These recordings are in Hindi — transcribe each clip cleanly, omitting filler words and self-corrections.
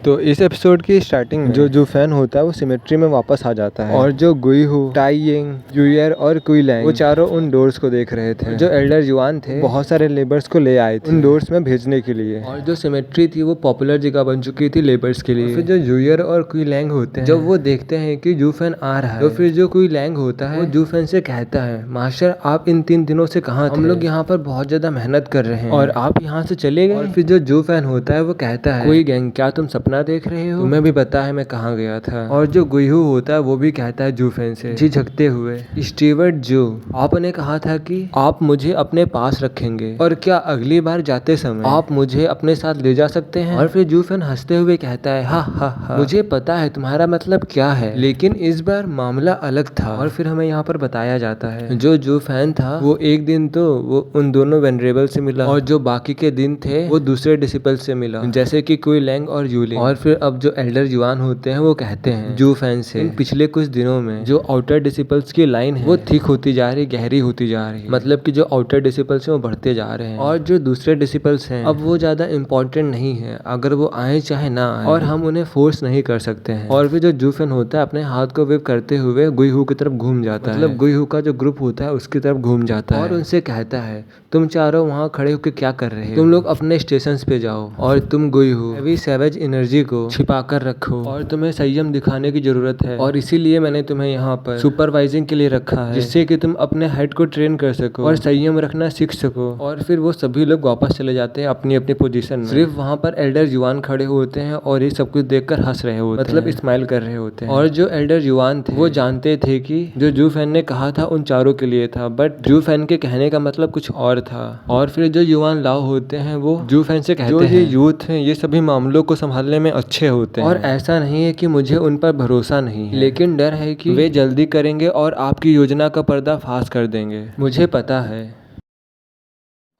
तो इस एपिसोड की स्टार्टिंग में जो फैन होता है वो सिमेट्री में वापस आ जाता है और जो गुइहू, टाइयिंग, यूयर और कुईलैंग वो चारों उन डोर्स को देख रहे थे। जो एल्डर युआन थे बहुत सारे लेबर्स को ले आए थे उन डोर्स में भेजने के लिए, और जो सिमेट्री थी वो पॉपुलर जगह बन चुकी थी लेबर्स के लिए। फिर जो यूयर और कुईलैंग होते हैं जब वो देखते हैं कि जू फैन आ रहा है तो फिर जो कुईलैंग होता है वो जू फैन से कहता है, मास्टर आप इन 3 दिनों से कहाँ थे? हम लोग यहाँ पर बहुत ज्यादा मेहनत कर रहे हैं और आप यहाँ से चले गए। और फिर जो जू फैन होता है वो कहता है, कोई गैंग क्या तुम सपना देख रहे हो? तुम्हें भी पता है मैं कहाँ गया था। और जो गुइहू होता है वो भी कहता है जू फैन से झिझकते हुए, स्टीवर्ट जू आपने कहा था कि आप मुझे अपने पास रखेंगे और क्या अगली बार जाते समय आप मुझे अपने साथ ले जा सकते हैं? और फिर जू फैन हंसते हुए कहता है, हा हा हा, मुझे पता है तुम्हारा मतलब क्या है, लेकिन इस बार मामला अलग था। और फिर हमें यहाँ पर बताया जाता है जो जू फैन था वो एक दिन तो वो उन दोनों वेनरेबल से मिला और जो बाकी के दिन थे वो दूसरे डिसिपल से मिला, जैसे कि कुईलैंग और यूलिंग। और फिर अब जो एल्डर युआन होते हैं वो कहते हैं जू फैन से, इन पिछले कुछ दिनों में जो आउटर डिसिपल्स की लाइन है वो थिक होती जा रही, गहरी होती जा रही, मतलब कि जो आउटर डिसिपल्स हैं वो बढ़ते जा रहे हैं और जो दूसरे डिसिपल्स हैं अब वो ज्यादा इंपॉर्टेंट नहीं है, अगर वो आए चाहे ना आए, और हम उन्हें फोर्स नहीं कर सकते हैं। और फिर जो जू फैन होता है अपने हाथ को वेव करते हुए गुइहू की तरफ घूम जाता है, मतलब गुइहू का जो ग्रुप होता है उसकी तरफ घूम जाता है और उनसे कहता है, तुम चारों वहाँ खड़े होकर क्या कर रहे हो? तुम लोग अपने स्टेशन पे जाओ और तुम गुइहू हैवी सैवेज एनर्जी को छिपा कर रखो और तुम्हें संयम दिखाने की जरूरत है, और इसीलिए मैंने तुम्हें यहाँ पर सुपरवाइजिंग के लिए रखा है, जिससे कि तुम अपने हेड को ट्रेन कर सको और संयम रखना सीख सको। और फिर वो सभी लोग वापस चले जाते हैं अपनी अपनी पोजीशन में, सिर्फ वहाँ पर एल्डर युआन खड़े होते हैं और ये सब कुछ देखकर हंस रहे होते हैं, मतलब स्माइल कर रहे होते हैं। और जो एल्डर युआन थे वो जानते थे कि जो जू फैन ने कहा था उन चारों के लिए था, बट जू फैन के कहने का मतलब कुछ और था। और फिर जो युआन लाओ होते हैं वो जू फैन से कहते हैं, जो ये यूथ हैं ये सभी मामलों को संभालने में अच्छे होते हैं और ऐसा नहीं है कि मुझे उन पर भरोसा नहीं है, लेकिन डर है कि वे जल्दी करेंगे और आपकी योजना का पर्दाफाश कर देंगे, मुझे पता है।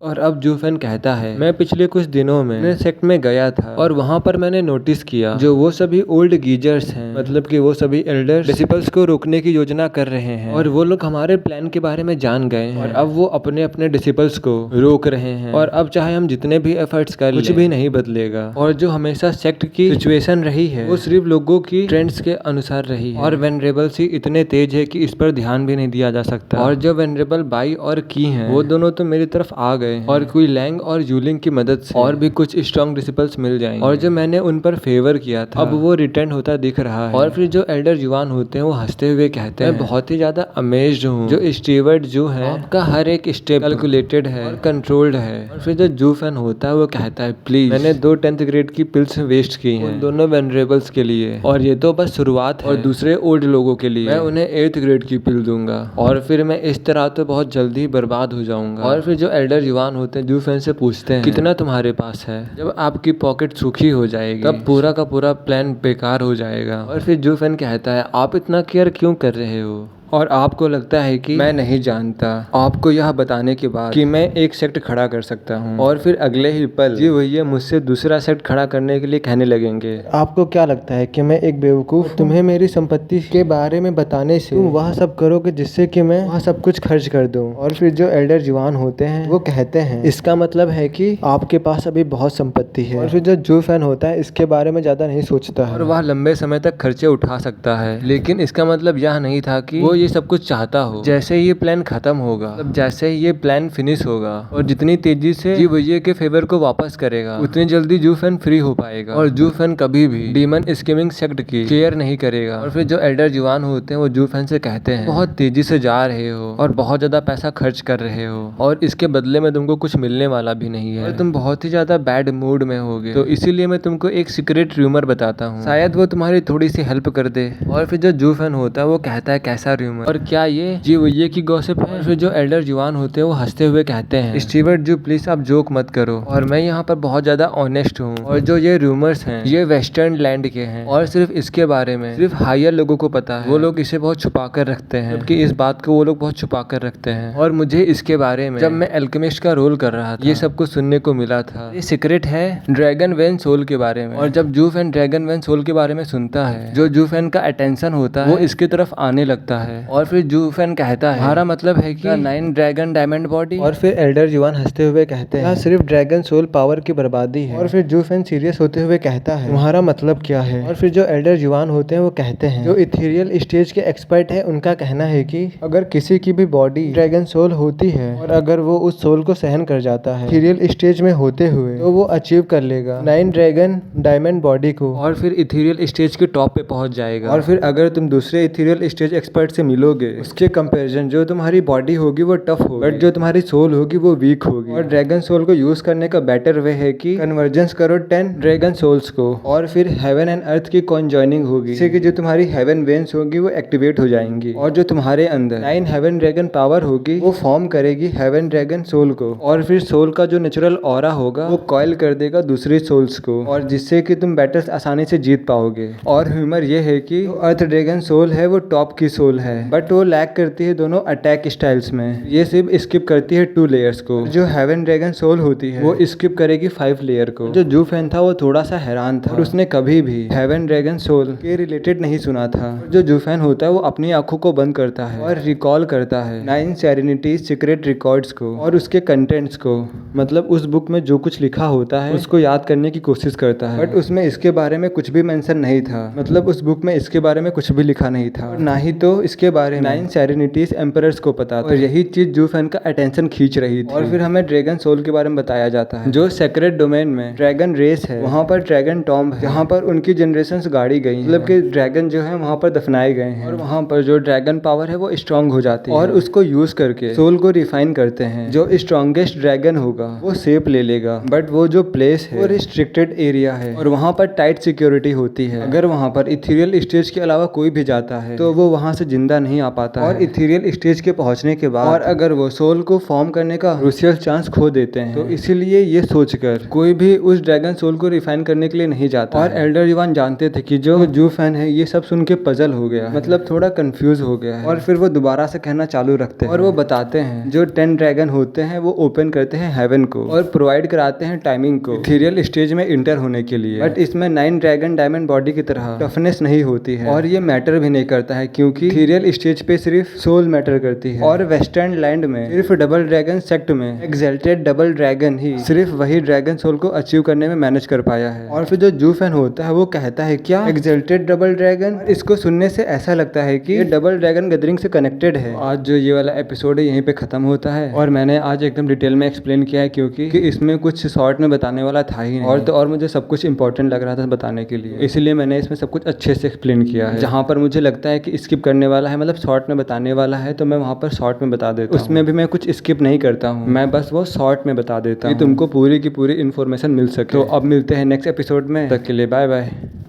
और अब जू फैन कहता है, मैं पिछले कुछ दिनों में सेक्ट में गया था और वहाँ पर मैंने नोटिस किया जो वो सभी ओल्ड गीजर्स हैं, मतलब कि वो सभी एल्डर डिसिपल्स को रोकने की योजना कर रहे हैं और वो लोग हमारे प्लान के बारे में जान गए हैं और अब वो अपने अपने डिसिपल्स को रोक रहे हैं और अब चाहे हम जितने भी एफर्ट्स कर कुछ भी नहीं बदलेगा। और जो हमेशा सेक्ट की सिचुएशन रही है वो सिर्फ लोगों की ट्रेंड्स के अनुसार रही है और वेनरेबल्स ही इतने तेज है कि इस पर ध्यान भी नहीं दिया जा सकता। और जो वेनरेबल बाई और की हैं वो दोनों तो मेरी तरफ आ गए और कुईलैंग और यूलिंग की मदद से और भी कुछ स्ट्रॉन्ग डिसिपल्स मिल जाएंगे और जो मैंने उन पर फेवर किया था अब वो रिटर्न होता दिख रहा है। और फिर जो एल्डर युआन होते हैं वो हंसते हुए कहते हैं, मैं बहुत ही ज्यादा अमेज्ड हूँ, जो स्टीवर्ट जो है आपका हर एक स्टेप कैलकुलेटेड है और कंट्रोल्ड है। और फिर जो जू फैन होता है वो कहता है, प्लीज मैंने 2 10th ग्रेड की पिल्स वेस्ट की हैं उन दोनों वेनरेबल्स के लिए और ये तो बस शुरुआत है, और दूसरे ओल्ड लोगों के लिए मैं उन्हें 8th ग्रेड की पिल दूंगा और फिर मैं इस तरह तो बहुत जल्दी बर्बाद हो जाऊंगा। और फिर जो एल्डर युआन होते हैं जू फैन से पूछते हैं, कितना तुम्हारे पास है? जब आपकी पॉकेट सूखी हो जाएगी तब पूरा का पूरा प्लान बेकार हो जाएगा। और फिर जू फैन कहता है, आप इतना केयर क्यों कर रहे हो और आपको लगता है कि मैं नहीं जानता आपको यह बताने के बाद कि मैं एक सेक्ट खड़ा कर सकता हूँ। और फिर अगले ही पल जी भैया मुझसे दूसरा सेक्ट खड़ा करने के लिए कहने लगेंगे, आपको क्या लगता है कि मैं एक बेवकूफ तुम्हें मेरी संपत्ति के बारे में बताने से तुम वह सब करोगे जिससे कि मैं वह सब कुछ खर्च कर दूं। और फिर जो एल्डर जुआन होते हैं वो कहते हैं, इसका मतलब है कि आपके पास अभी बहुत संपत्ति है। और फिर जो जू फैन होता है इसके बारे में ज्यादा नहीं सोचता है और वह लंबे समय तक खर्चे उठा सकता है, लेकिन इसका मतलब यह नहीं था कि वो ये सब कुछ चाहता हो। जैसे ही ये प्लान खत्म होगा, मतलब जैसे ही ये प्लान फिनिश होगा और जितनी तेजी से जी भैया के फेवर को वापस करेगा उतनी जल्दी जू फैन फ्री हो पाएगा और जू फैन कभी भी डीमन स्कीमिंग सेक्ट की केयर नहीं करेगा। और फिर जो एल्डर जुआन होते हैं वो जू फैन से कहते हैं, बहुत तेजी से जा रहे हो और बहुत ज्यादा पैसा खर्च कर रहे हो और इसके बदले में तुमको कुछ मिलने वाला भी नहीं है और तुम बहुत ही ज्यादा बैड मूड में होगे, तो इसीलिए मैं तुमको एक सीक्रेट रूमर बताता हूँ, शायद वो तुम्हारी थोड़ी सी हेल्प कर दे। और फिर जो जू फैन होता है वो कहता है, कैसा रूमर और क्या ये जी भैया की गॉसिप है? फिर जो एल्डर जुआन होते हैं वो हंसते हुए कहते हैं, स्टीवर्ट जो प्लीज आप जोक मत करो और मैं यहाँ पर बहुत ज्यादा ऑनेस्ट हूँ और जो ये रूमर्स हैं ये वेस्टर्न लैंड के हैं और सिर्फ इसके बारे में सिर्फ हायर लोगों को पता है, वो लोग इसे बहुत छुपा कर रखते हैं, जबकि इस बात को वो लोग बहुत छुपा कर रखते हैं। और मुझे इसके बारे में जब मैं एल्केमिस्ट का रोल कर रहा था ये सब कुछ सुनने को मिला था। ये सीक्रेट है ड्रैगन वेन सोल के बारे में। और जब जू फैन ड्रैगन वेन सोल के बारे में सुनता है जो जू फैन का अटेंशन होता है वो इसकी तरफ आने लगता है है। और फिर जू फैन कहता है हमारा मतलब है कि 9 ड्रैगन डायमंड बॉडी। और फिर एल्डर जुआन हंसते हुए कहते हैं सिर्फ ड्रैगन सोल पावर की बर्बादी है। और फिर जू फैन सीरियस होते हुए कहता है तुम्हारा मतलब क्या है। और फिर जो एल्डर जुआन होते हैं वो कहते हैं जो इथेरियल स्टेज के एक्सपर्ट है उनका कहना है कि अगर किसी की भी बॉडी ड्रैगन सोल होती है और अगर वो उस सोल को सहन कर जाता है इथेरियल स्टेज में होते हुए तो वो अचीव कर लेगा 9 ड्रैगन डायमंड बॉडी को और फिर इथेरियल स्टेज के टॉप पे पहुंच जाएगा। और फिर अगर तुम दूसरे इथेरियल स्टेज एक्सपर्ट से मिलोगे उसके कंपैरिजन जो तुम्हारी बॉडी होगी वो टफ होगी बट जो तुम्हारी सोल होगी वो वीक होगी। और ड्रैगन सोल को यूज करने का बेटर वे है कि कन्वर्जेंस करो 10 ड्रैगन सोल्स को और फिर हेवन एंड अर्थ की कॉन्जॉइनिंग होगी जिससे कि जो तुम्हारी हेवन वेन्स होगी वो एक्टिवेट हो जाएंगी और जो तुम्हारे अंदर 9 हेवन ड्रैगन पावर होगी वो फॉर्म करेगी हेवन ड्रैगन सोल को। और फिर सोल का जो नेचुरल ऑरा होगा वो कॉइल कर देगा दूसरी सोल्स को और जिससे कि तुम बैटल्स आसानी से जीत पाओगे। और ह्यूमर ये है कि अर्थ ड्रैगन सोल है वो टॉप की सोल है बट वो लैक करती है दोनों अटैक स्टाइल्स में। ये सिर्फ स्किप करती है 2 लेयर्स को। जो हेवन ड्रैगन सोल होती है वो स्किप करेगी 5 लेयर को। जो जू फैन था वो थोड़ा सा हैरान था और उसने कभी भी हेवन ड्रैगन सोल के रिलेटेड नहीं सुना था। जो जू फैन होता है वो अपनी आंखों को बंद करता है और रिकॉल करता है 9 सेरेनिटी सीक्रेट रिकॉर्ड्स को और उसके कंटेंट्स को। मतलब उस बुक में जो कुछ लिखा होता है उसको याद करने की कोशिश करता है बट उसमें इसके बारे में कुछ भी मेंशन नहीं था। मतलब उस बुक में इसके बारे में कुछ भी लिखा नहीं था और ना ही तो इसके बारे में 9 सेरेनिटीज एम्परर्स को पता था। और यही चीज जू फैन का अटेंशन खींच रही थी। और फिर हमें ड्रैगन सोल के बारे में बताया जाता है जो सेक्रेट डोमेन में ड्रैगन रेस है वहाँ पर ड्रैगन टॉम्ब है जहाँ पर उनकी जनरेशंस गाड़ी गई। मतलब कि ड्रैगन जो है वहाँ पर दफनाए गए हैं और वहाँ पर जो ड्रैगन पावर है वो स्ट्रांग हो जाती है और उसको यूज करके सोल को रिफाइन करते हैं। जो स्ट्रॉन्गेस्ट ड्रैगन होगा वो शेप ले लेगा बट वो जो प्लेस है वो रिस्ट्रिक्टेड एरिया है और वहाँ पर टाइट सिक्योरिटी होती है। अगर वहाँ पर इथेरियल स्टेज के अलावा कोई भी जाता है तो वो वहाँ से जिंदा नहीं आ पाता और इथेरियल स्टेज के पहुँचने के बाद और अगर वो सोल को फॉर्म करने का क्रूशियल चांस खो देते हैं तो इसीलिए ये सोचकर कोई भी उस ड्रैगन सोल को रिफाइन करने के लिए नहीं जाता। और एल्डर जुआन जानते थे कि जो जू फैन है ये सब सुन के पजल हो गया मतलब थोड़ा कंफ्यूज हो गया है। और फिर वो दोबारा से कहना चालू रखते हैं और वो बताते हैं जो 10 ड्रैगन होते हैं वो ओपन करते हैं हेवन को और प्रोवाइड कराते हैं टाइमिंग को इथेरियल स्टेज में इंटर होने के लिए। बट इसमें 9 ड्रैगन डायमंड बॉडी की तरह टफनेस नहीं होती है और ये मैटर भी नहीं करता है क्योंकि इथेरियल स्टेज पे सिर्फ सोल मैटर करती है। और वेस्टर्न लैंड में सिर्फ डबल ड्रैगन सेक्ट में एक्सल्टेड डबल ड्रैगन ही सिर्फ वही ड्रैगन सोल को अचीव करने में मैनेज कर पाया है। और फिर जो जू फैन होता है वो कहता है क्या एक्सल्टेड डबल ड्रैगन। इसको सुनने से ऐसा लगता है कि ये डबल ड्रैगन गैदरिंग से कनेक्टेड है। आज जो ये वाला एपिसोड है यहीं पे खत्म होता है और मैंने आज एकदम डिटेल में एक्सप्लेन किया है क्योंकि इसमें कुछ शॉर्ट में बताने वाला था ही नहीं और मुझे सब कुछ इंपॉर्टेंट लग रहा था बताने के लिए इसलिए मैंने इसमें सब कुछ अच्छे से एक्सप्लेन किया है। जहाँ पर मुझे लगता है कि स्किप करने वाला है मतलब शॉर्ट में बताने वाला है तो मैं वहाँ पर शॉर्ट में बता देता हूँ। उसमें भी मैं कुछ स्किप नहीं करता हूँ मैं बस वो शॉर्ट में बता देता हूँ तुमको पूरी की पूरी इन्फॉर्मेशन मिल सके। तो अब मिलते हैं नेक्स्ट एपिसोड में, तब के लिए बाय बाय।